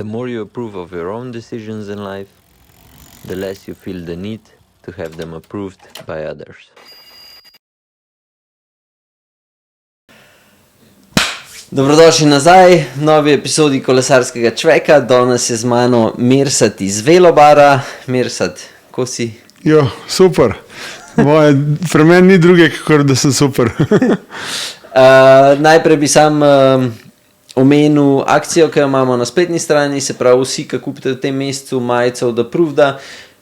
The more you approve of your own decisions in life, the less you feel the need to have them approved by others. Dobrodošli nazaj v novi epizodi Kolesarskega čveka. Danes je z mano Mirsad iz Velobara. Mirsad, ko si? Jo, super. Pri meni ni druge, kakor da sem super. Najprej bi sam omenil akcijo, ki jo imamo na spletni strani, se pravi vsi, ki kupite v tem mesecu majico od Approveda,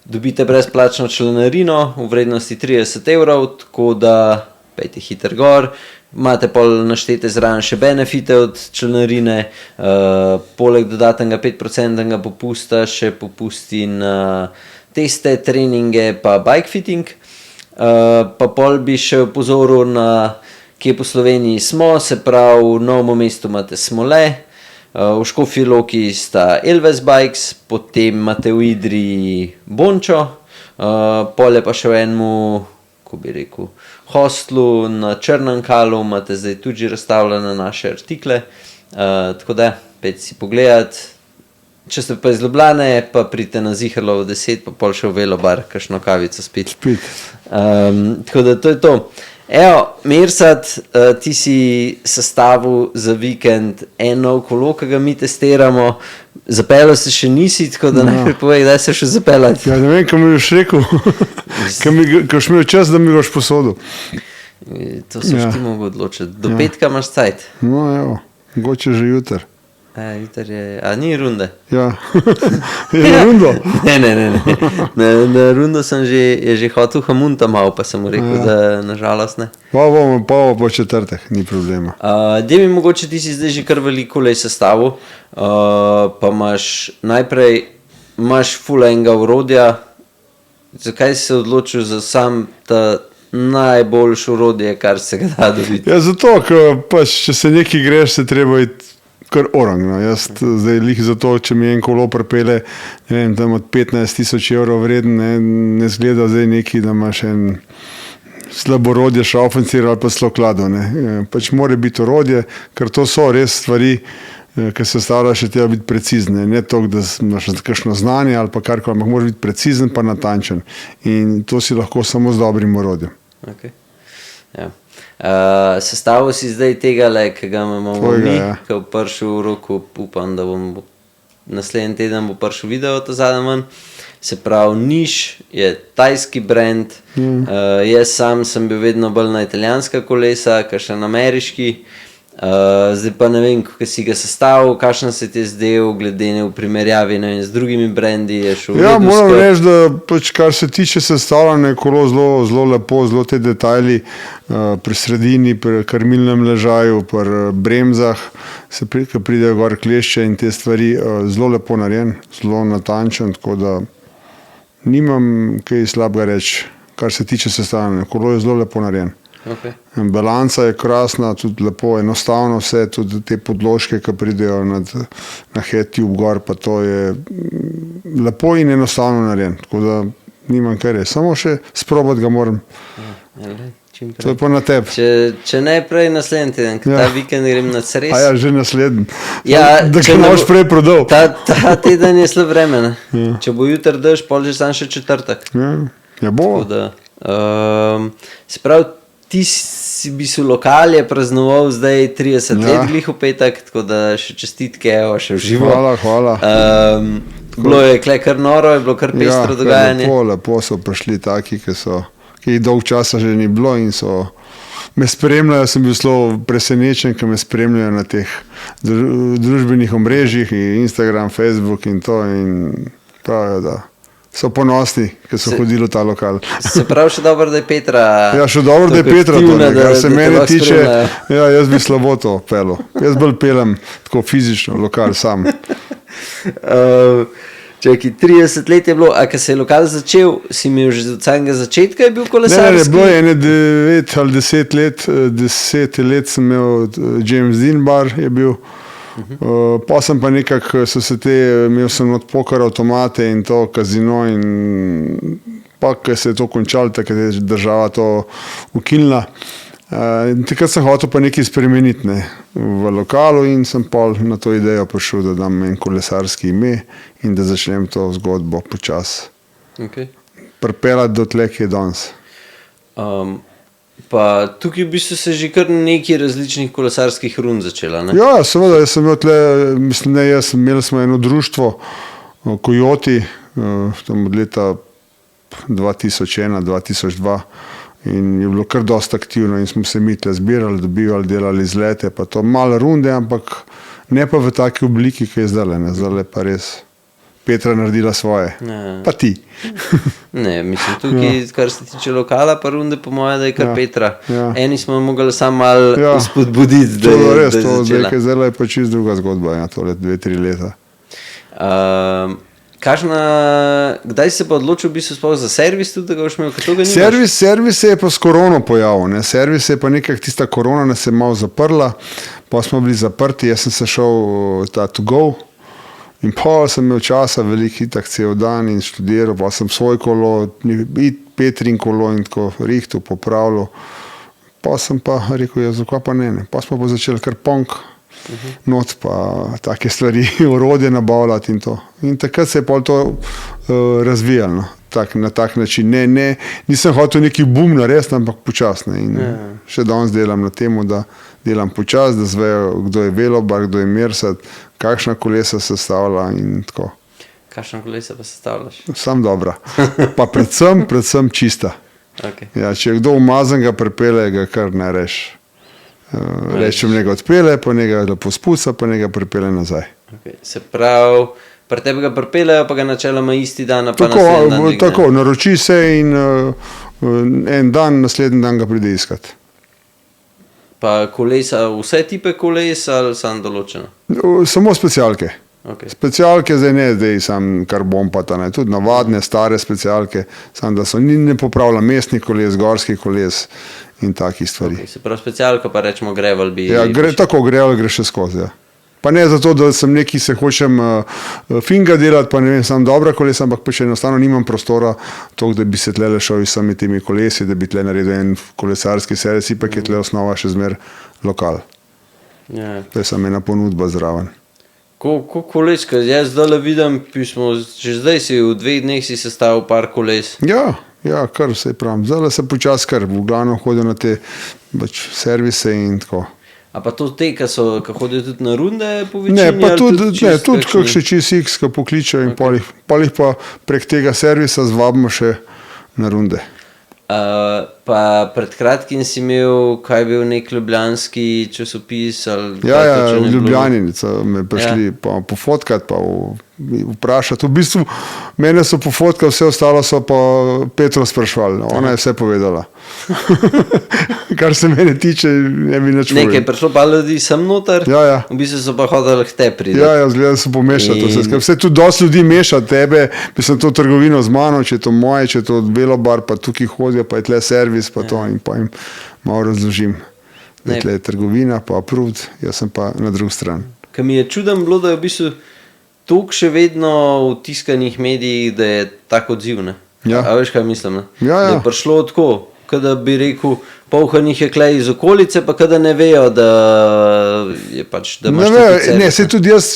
dobite brezplačno članarino v vrednosti 30 €, tako da pejte hiter gor. Imate pol naštete zraven še benefite od članarine, poleg dodatnega 5% popusta še popusti na teste, treninge pa bike fitting. Pa pol bi še opozoril na kje po Sloveniji smo, se pravi v Novem mestu imate Smole, v Škofji Loki sta Elves Bikes, potem imate v Idriji Bončo, pol je pa še v enemu, ko bi rekel, hostlu na Črnem Kalu, imate zdaj tudi razstavljene naše artikle, tako da, pejte si pogledat. Če ste pa iz Ljubljane, pa pridite na Ziherlovo 10, pa pol še v Velobar, kakšno kavico spit. Tako da to je to. Evo, Mirsad, ti si sestavil za vikend eno kolo, ki ga mi testiramo. Zapeljal se še nisi, tako da najprej povej, kdaj se še zapeljati. Ja, ne vem, kaj mi boš rekel. Ko boš imel čas, da mi boš posodil. To se ti mogo odločiti. Do petka imaš cajt. No, evo, mogoče že jutr. Jutr je... A ni runde? Ja. Je na rundo? Ne. Na rundo sem že hotel hamunta malo, pa sem mu rekel, da nažalost ne. Pa po četrtek, ni problema. Dej mi mogoče, ti si zdaj že kar veliko lej sestavil, pa najprej imaš ful enega orodja. Zakaj si se odločil za sam ta najboljše orodje, kar se ga da dobiti? Ja, zato, ker pač, če se nekaj greš, se treba iti kar orang. No. Jaz zdaj lih zato, če mi en kolo pripelje, ne vem, tam od 15 000 € vreden, ne zgleda zdaj neki, da imaš en slabo orodje, šraufencir ali pa sloklado. Pač mora biti orodje, ker to so res stvari, ki se stavljajo, še treba biti precizne. Ne toliko, da imaš kakšno znanje ali pa karkoli, ampak mora biti precizen pa natančen. In to si lahko samo z dobrim orodjem. Okay. Ja. Sestavil si zdaj tega, ki ga imamo mi, ki bo prišel v roku, upam, da naslednji teden bo prišel video to zadnji ven. Se pravi, Niš je tajski brand, jaz sam sem bil vedno bolj na italijanska kolesa, kakšen ameriški, zdaj pa ne vem, kako si ga sestavil, kakšen se ti je zdel, glede v primerjavi z drugimi brendi, je šel v redu. Moram reči, da pač, kar se tiče sestavljanja, je kolo zelo lepo, zelo te detajli pri sredini, pri krmilnem ležaju, pri bremzah, ko pridejo gor klešče in te stvari, zelo lepo narejen, zelo natančen, tako da nimam kaj slabega reči, kar se tiče sestavljanja. Kolo je zelo lepo narejen. Okay. Balanca je krasna, tudi lepo, enostavno vse, tudi te podložke, ki pridejo na headtube gor, pa to je lepo in enostavno narejen, tako da nimam kaj reči, samo še sprobati ga moram. To je pa na tebi. Če ne prej naslednji teden, ta vikend grem na Cres. Ja, že naslednji. Ja, da ga boš prej prodal. Ta teden je slab vreme. Če bo jutr dež, pol že sam še četrtek. Ja, bo. Se pravi, ti bi si v lokalje praznoval zdaj 30 let glih v petek, tako da še čestitke, še v živo. Hvala. Bilo je kar noro, je bilo kar pestro dogajanje. Lepo so prišli taki, ki jih dolg časa že ni bilo in so me spremljajo, sem bil zelo presenečen, ki me spremljajo na teh družbenih omrežjih, Instagram, Facebook in to, in pravijo, da so ponosni, ker so hodili v ta lokal. Se pravi, še dobro, da je Petra. Ja, še dobro, da je Petra to, kar se mene tiče. Ja, jaz bi slabo to pelil. Jaz bolj pelem tako fizično, lokal sam. Čekaj, 30 let je bilo, a ko se je lokal začel, si imel že od samega začetka je bil kolesarski? Ne, bilo je 9 ali 10 let, 10 let sem imel James Dean bar je bil. Pa sem pa nekako, imel sem od poker avtomate in to kazino in pa, ko se je to končalo, tako je država to ukinila, Takrat sem hotel pa nekaj spremeniti, ne, v lokalu in sem pol na to idejo prišel, da dam en kolesarski ime in da začnem to zgodbo počasi Okay. pripeljati do tle, ki je danes. Pa tukaj v bistvu se že kar nekaj različnih kolesarskih rund začela, ne? Ja, seveda, jaz sem imel tle, mislim, ne, imeli smo eno društvo, Kojoti, tam od leta 2001-2002 in je bilo kar dosta aktivno in smo se mi tle zbirali, dobivali, delali izlete, pa to malo runde, ampak ne pa v taki obliki, ki je zdaj, ne, zdaj pa res Petra naredila svoje, pa ti. Ne, mislim, tukaj, kar se tiče lokala, pa runde, po moje, da je kar Petra. Ja. Eni smo mogli samo malo spodbuditi, To je res, da je to začela. zdaj je pa čist druga zgodba, ja, tole 2-3 leta. Kdaj si se pa odločil v bistvu sploh za servis tudi, da ga boš imel, ker to ga nimaš? Servis se je pa s korono pojavil, ne. Servis se je pa nekako tista korona nas je malo zaprla, pa smo bili zaprti, jaz sem se šel ta to go in pa sem imel časa veliko itak cel dan in študiral, pa sem svoj kolo, Petrin kolo in tako rihtu popravljal, pa sem pa rekel, ja, zakaj pa ne, pa smo pa začeli kar punk, not pa take stvari, orodje nabavljati in to. In takrat se je pol to razvijalo, no. Na tak način. Nisem hotel neki boom narediti, ampak počasno. In še danes delam na tem, da delam počas, da zvejo, kdo je velobar, kdo je mersat, kakšna kolesa sestavlja in tako. Kakšna kolesa pa sestavljaš? Sam dobra. Pa predvsem čista. Okay. Ja, če je kdo umazan, ga pripelje, ga kar ne reš. Rečem, njega odpelje, pa njega lepo spuca, pa njega pripelje nazaj. Okay. Se pravi, pri tebi ga pripeljejo, pa ga načeloma isti dan, pa naslednji dan dvigne. Tako, naroči se in en dan, naslednji dan ga pride iskat. Pa kolesa, vse tipe koles ali sam določeno? Samo specialke. Okay. Specialke zdaj ne, zdaj sam kar bombata, ne. Tudi navadne, stare specialke, sam da so ne popravlja mestnih koles, gorskih koles in takih stvari. Okay, se pravi specialka pa rečemo gravel bi... Ja, tako gravel gre še skozi, ja. Pa ne zato, da sem neki se hočem finga delati, pa ne vem, sam dobra kolesa, ampak pa še enostavno nimam prostora toliko, da bi se tle šel s sami temi kolesi, da bi tle naredil en kolesarski servis, pa je tle osnova še zmer lokal. Ja. To je samo ena ponudba zraven. Ko koles, ker jaz zdaj vidim, pismo, že zdaj si v 2 dneh si sestavil par koles. Ja, kar se pravim. Zdaj se počas kar, v glavnem hodijo na te servise in tako. A pa to te, ki hodijo tudi na runde po večini? Ne, pa tudi kakšne čist X, ki pokličajo in pol jih pa prek tega servisa zvabimo še na runde. Pa pred kratkim si imel, kaj je bil nek ljubljanski časopis? Ja, v Ljubljani so me prišli pofotkati, pa vprašati. V bistvu mene so pofotkali, vse ostalo so pa Petro sprašvali. Ona je vse povedala. Kar se mene tiče, ne bi nič povedal. Nekaj, prišlo pa ljudi sem noter, Ja. v bistvu so pa hodili k te pride. Ja, zgleda so pomešati. Vse tudi dosti ljudi meša tebe, mislim to trgovino z mano, če je to moje, če je to velobar, pa tukaj hodijo, pa je tle servis, pa to in pa jim malo razložim. Da je tle trgovina, pa approved, jaz sem pa na drugi strani. Kaj mi je čudem bilo, da je v bistvu toliko še vedno v tiskanih medijih, da je tak odziv, ne? Ja. A veš, kaj mislim, ne? Ja. Da je prišlo tako, kada bi rekel, polhanih je klej iz okolice, pa kada ne vejo, da je pač, da imaš tako servis. Ne, se tudi jaz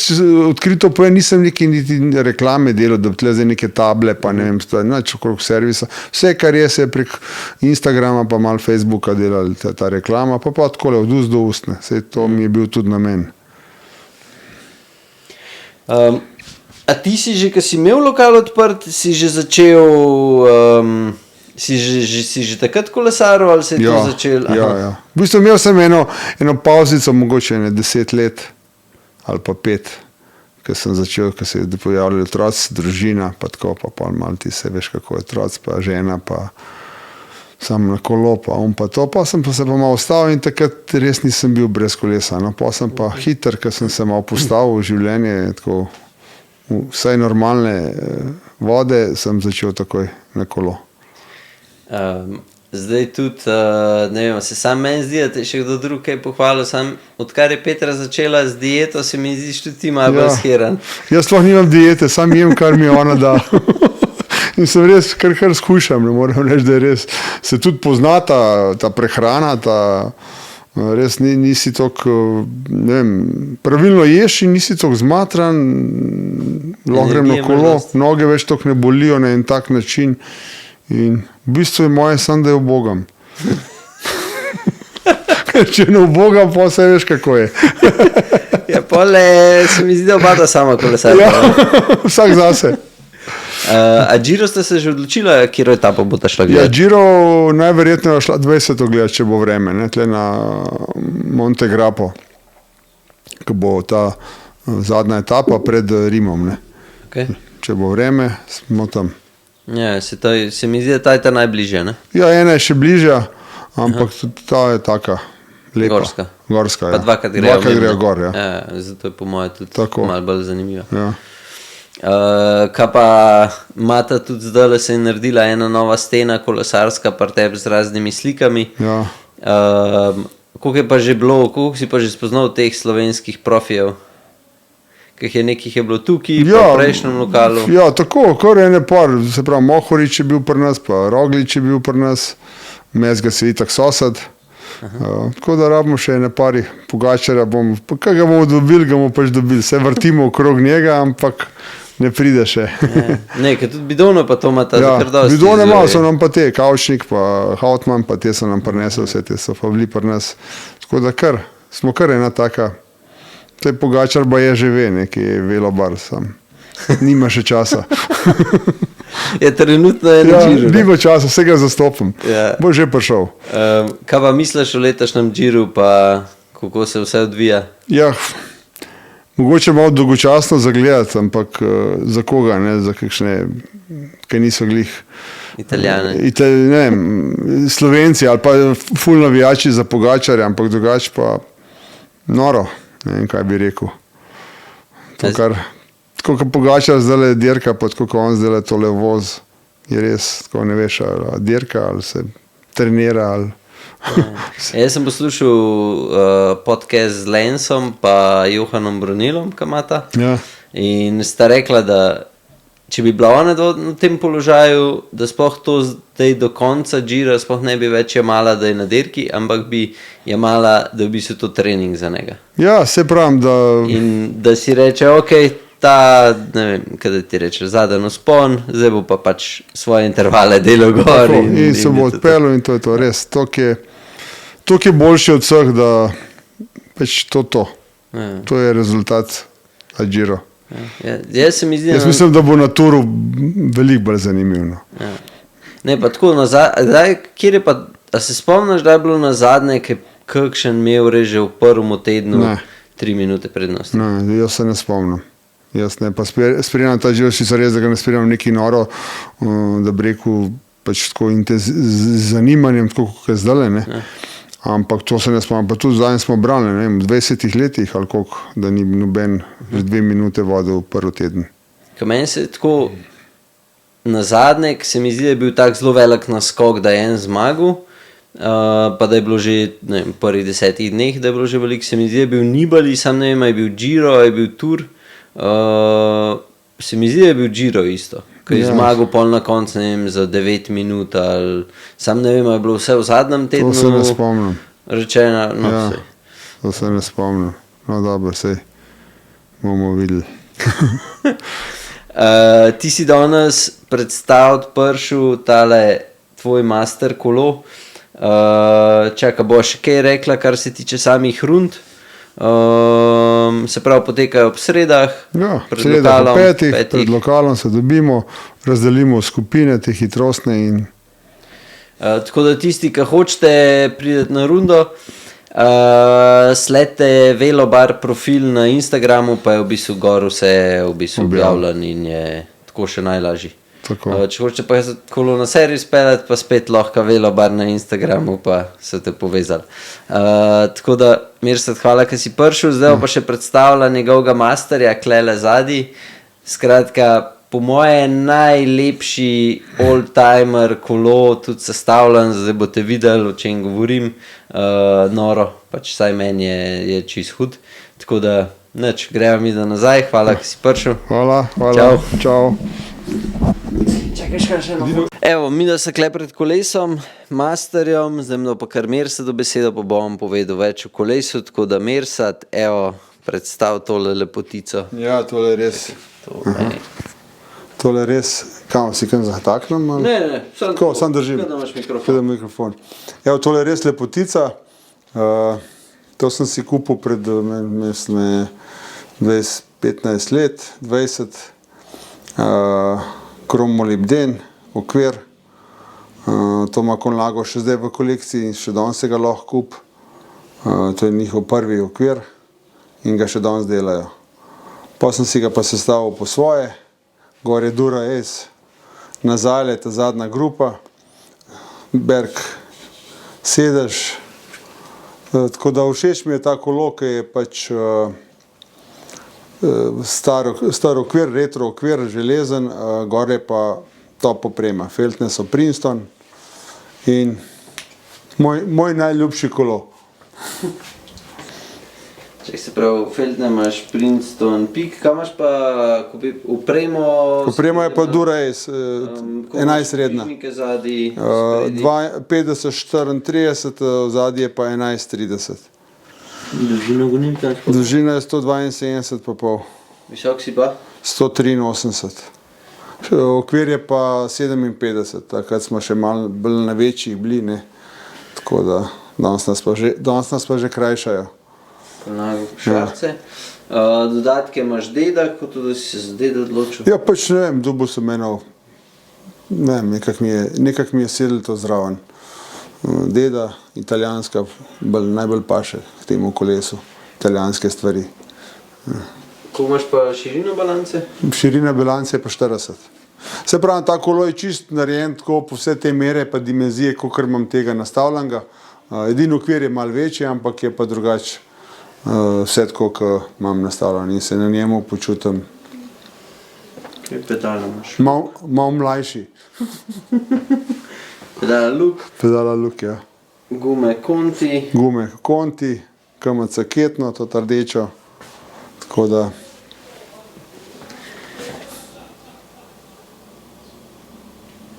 odkrito povem, nisem niti reklame delal, da bi tle zdaj neke table, pa ne vem, nič okrog servisa. Vse, kar je se prek Instagrama, pa malo Facebooka delali ta reklama, pa takole od ust do ust, ne. Sej to mi je bil tudi namen. A ti si že, ko si imel lokal odprt, si že začel, si že takrat kolesaril ali se je to začel? Ja. V bistvu imel sem eno pauzico, mogoče 10 let ali pa 5, ko sem začel, ko se je pojavljali otroci, družina, pa tako, pa malo ti se veš, kako je otroci, pa žena, pa sam na kolo, pa to, pa sem pa se pa malo ustavil in takrat res nisem bil brez kolesa, no, pa sem pa hiter, ko sem se malo postavil v življenje, tako vsaj normalne vode, sem začel takoj na kolo. Zdaj tudi, ne vem, se sam meni zdi, da te še kdo drug kaj pohvalil, sam odkar je Petra začela z dieto, se mi zdiš tudi ti malo bolj shiran. Jaz sploh nimam diete, sam jem, kar mi ona da. In sem res kar skušam, ne moram reči, da je res. Se tudi pozna ta prehrana, res nisi tako, ne vem, pravilno ješ in nisi tako zmatran, lahko grem na kolo, noge več tako ne bolijo na en tak način. In v bistvu je moje samo, da je ubogam. Če ne ubogam, pa vse veš, kako je. Ja, pole se mi zdi, da oba sama kolesarja. Ja, vsak zase. A Giro ste se že odločila, kjer etapo bo ta šla Ja, gledati? Giro najverjetneje šla 20 gledati, če bo vreme, ne, tle na Monte Grappo, ko bo ta zadnja etapa pred Rimom, ne. Okay. Če bo vreme, smo tam. Ja, se mi zdi, da ta je ta najbližje, ne? Ja, ena je še bližja, ampak tudi ta je taka lepa. Gorska, Pa ja. dvakrat grejo gor, ja. Ja, zato je po moje tudi Tako. malo bolj zanimivo. Ja. Kaj pa Mata tudi zdaj se je naredila ena nova stena kolesarska par tebi z raznimi slikami. Ja. Koliko je pa že bilo, koliko si pa že spoznal teh slovenskih profijev? Ker je nekih je bilo tukaj, pa v prejšnjem lokalu. Ja, tako, kar ene par, se pravi, Mohorič je bil pri nas, pa Roglič je bil pri nas, Mezga se itak sosed. Tako da rabimo še ene pari Pogačarja, kaj ga bomo dobili, ga bomo pač dobili. Se vrtimo okrog njega, ampak ne pride še. Ne, ker tudi Bidone pa to imata Ja, kar dosti. Bidone malo so nam pa te, Kavčnik pa Hautman, pa te so nam prinesli, vse te so pa bili pri nas. Tako da smo kar ena taka, te Pogačar ba je že ve, neki velobar sam. Nima še časa. Je trenutno je na Giru. Nima časa, vsega zastopam. Ja. Bo že prišel. Kaj pa misliš o letošnjem Giru, pa kako se vse odvija? Ja, mogoče malo dolgočasno zagledati, ampak za koga, ne, za kakšne, ki niso glih Italijane. Ne vem, Slovenci ali pa ful navijači za Pogačarja, ampak drugače pa noro, ne vem, kaj bi rekel. Tako kot Pogačar zdaj dirka, pa tako kot on zdaj tole voz, je res, tako ne veš, ali dirka, ali se trenira, ali... Jaz sem poslušal podcast z Lensom pa Johanom Brunelom, kamata. Ja. In sta rekla, da če bi bila ona na tem položaju, da sploh to zdaj do konca Gira sploh ne bi več jemala, da je na dirki, ampak bi jemala, da bi se to trening za njega. Ja, se pravim, da... In da si reče, ok, ta, ne vem, kada ti reče, zadan vzpon, zdaj bo pa pač svoje intervale delal gor. Tako, in se bo odpeljal in to je to, res. To je boljši od vseh, da pač to. Ja. To je rezultat Giro. Ja, jaz mislim, da bo na turu veliko bolj zanimivo. No. Ja. Ne, pa tako, kjer je pa, a se spomniš, da je bilo na zadnje, kakšen imel reže v prvem tednu 3 minute prednosti? Ne, jaz se ne spomnim. Jaz ne, pa spremljam ta Giro, sicer res, da ga ne spremljam neki noro, da bi rekel, pač tako z zanimanjem, tako kot je zdaj, ne. Ja. Ampak to se ne spomnim, pa tudi zdaj smo brali, ne vem, v 20 letih ali koliko, da ni noben 2 minute vodil v prvi teden. Kaj meni se tako na zadnje, se mi zdi, da je bil tak zelo velik naskok, da je en zmagal, pa da je bilo že, ne vem, prvih 10 dneh, da je bilo že veliko, se mi zdi, da je bil Nibali, sam ne vem, je bil Giro, je bil Tour, se mi zdi, da je bil Giro isto. Ko je zmagal pol na koncu, ne vem, za 9 minut ali... Sam ne vem, je bilo vse v zadnjem tednu... To se ne spomnim. Rečeno, no, ja, to se ne spomnim. No, dobro, sej bomo videli. Ti si danes odpršel tale tvoj master kolo. Čaka, bo še kaj rekla, kar se tiče samih rund? Se pravi, potekajo ob sredah, ja, pred sredah lokalom, pred lokalom se dobimo, razdelimo skupine te hitrostne in tako da tisti, ki hočete priti na rundo, sledite Velobar profil na Instagramu, pa je v bistvu gor vse objavljen in je tako še najlažji. Če hočete pa kolo na seriji speljati, pa spet lahko Velobar na Instagramu, pa se te povezali. Tako da, Mirsad, hvala, ker si prišel, zdaj pa še predstavlja njegovega masterja, klele zadnji. Skratka, po moje najlepši oldtimer kolo, tudi sestavljen, zdaj boste videli, o čem govorim, noro, pač saj meni je čist hud. Tako da, nič, greva mi da nazaj, hvala, ker si prišel. Hvala, Čau. Čau. Čakaj, še eno. Evo, mi da se kle pred kolesom, masterjem, zdaj mi pa kar Mersadu besedo, pa bom povedal več o kolesu, tako da Mersad, evo, predstav tole lepotico. Ja, tole je res. Tole je res, kam si kam zataknem? Ne, sam držim. Kada imaš mikrofon. Kada mikrofon. Evo, tole je res lepotica. To sem si kupil pred, mislim, 15 let, 20. Kromolibden, okvir. To ima Colnago še zdaj v kolekciji in še danes se ga lahko kup. To je njihov prvi okvir in ga še danes delajo. Pa sem si ga pa sestavil po svoje. Gor je Dura Ace, nazaj je ta zadnja grupa, Berg sedež. Tako da všeč mi je ta kolo, ki je pač star okvir, retro okvir, železen, gor je pa top oprema. Feltne so Princeton in moj najljubši kolo. Če se pravi, Feltne imaš Princeton Peak, kam imaš pa opremo? Oprema je pa Dura Ace, 11 redna. Tehnike zadnji, 50-34, zadnji je pa 11-30. Dolžino gonilka? Dolžina je 172,5. Visok si pa? 183. Okvir je pa 57, takrat smo še malo bolj na večjih bili, ne. Tako da danes nas pa že krajšajo. Colnago šarce. Dodatke imaš deda, kot da si se za deda odločil? Ja, pač ne vem, dobil sem eno, ne vem, nekak mi je sedel to zraven. Deda, italijanska, najbolj paše k temu kolesu, italijanske stvari. Ko imaš pa širino balance? Širina balance je pa 40. Se pravi, ta kolo je čist narejen tako po vse te mere pa dimenzije, kakor imam tega nastavljenega. Edini okvir je malo večji, ampak je pa drugače vse tako, kot imam nastavljen in se na njemu počutim. Kaj pedala imaš? Malo mlajši. Pedala Luk? Pedala Luk, ja. Gume Conti? Gume Conti, KMC Ketno, to rdečo. Tako da...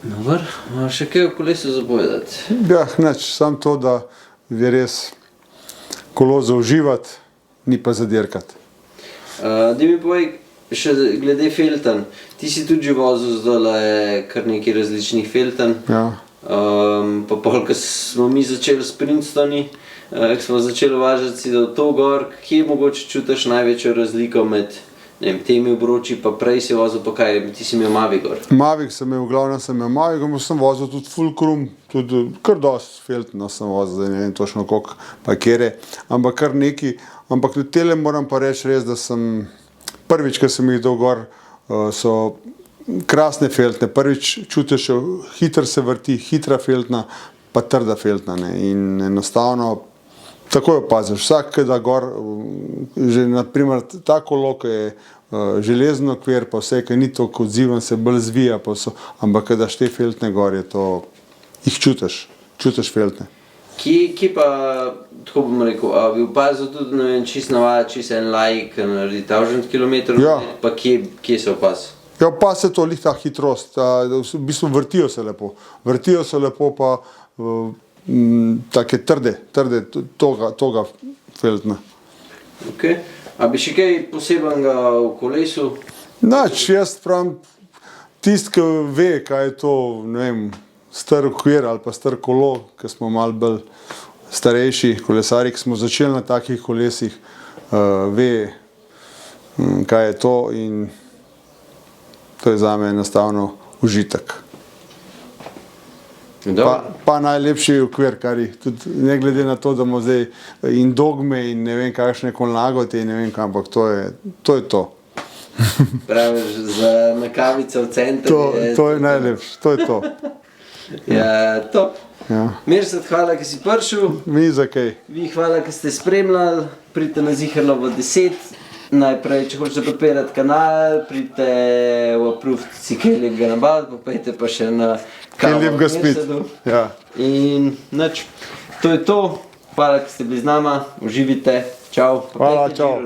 Dobar, imaš še kaj v kolesu zapovedati? Ja, nič, samo to, da je res kolo za uživati, ni pa za dirkati. Daj mi povej, še glede felten. Ti si tudi že vozil zdajle kar nekaj različnih felten. Ja. Pa pol, ko smo mi začeli s Princetoni, ko smo začeli važati si do to gor, kje mogoče čutiš največjo razliko med temi obroči, pa prej si vozil, pa kaj, ti si imel Mavic gor? Mavic sem imel, glavno sem imel Mavic, sem vozil tudi full krum, tudi kar dosti feltno sem vozil, zdaj ne vem točno koliko pa kjere, ampak kar neki, ampak tudi tele moram pa reči res, da sem prvič, ko sem jih dal gor, so krasne feltne, prvič čutiš, hitro se vrti, hitra feltna, pa trda feltna, ne, in enostavno takoj opaziš, vsak, ki da gor, že naprimer ta kolo, ki je železen okvir, pa vse, ki ni toliko odziven, se bolj zvija, pa so, ampak ki daš te feltne gor, je to, jih čutiš feltne. Kje pa, tako bom rekel, a bi opazil tudi, ne vem, čist navada, čist en laik, naredi 1000 km, pa kje se opaz? Ja, opaz se to, lih ta hitrost, v bistvu vrtijo se lepo, pa take trde, toga feltna. Ok, a bi še kaj posebenega v kolesu? Nač, jaz pravim, tist, ki ve, kaj je to, ne vem, star okvir ali pa star kolo, ki smo malo bolj starejši kolesari, ki smo začeli na takih kolesih, ve, kaj je to in to je zame enostavno užitek. Pa najlepši okvir, kar jih tudi, ne glede na to, da imamo zdaj in dogme in ne vem kakšne Colnago te in ne vem kam, ampak to je to. Praviš, za na kavico v centru je... To je najlepši, to je to. Ja, top. Ja. Mersad, hvala, ki si prišel. Mi za kaj. Vi hvala, ki ste spremljali. Pridite na Ziherlovo 10. Najprej, če hočete podpirati kanal, pridite v Approved si kaj lepega nabaviti, pa pojďte pa še na kavo v Mersadu. Ja. In nič, to je to. Hvala, ki ste bili z nama. Uživite. Čau. Hvala, čau.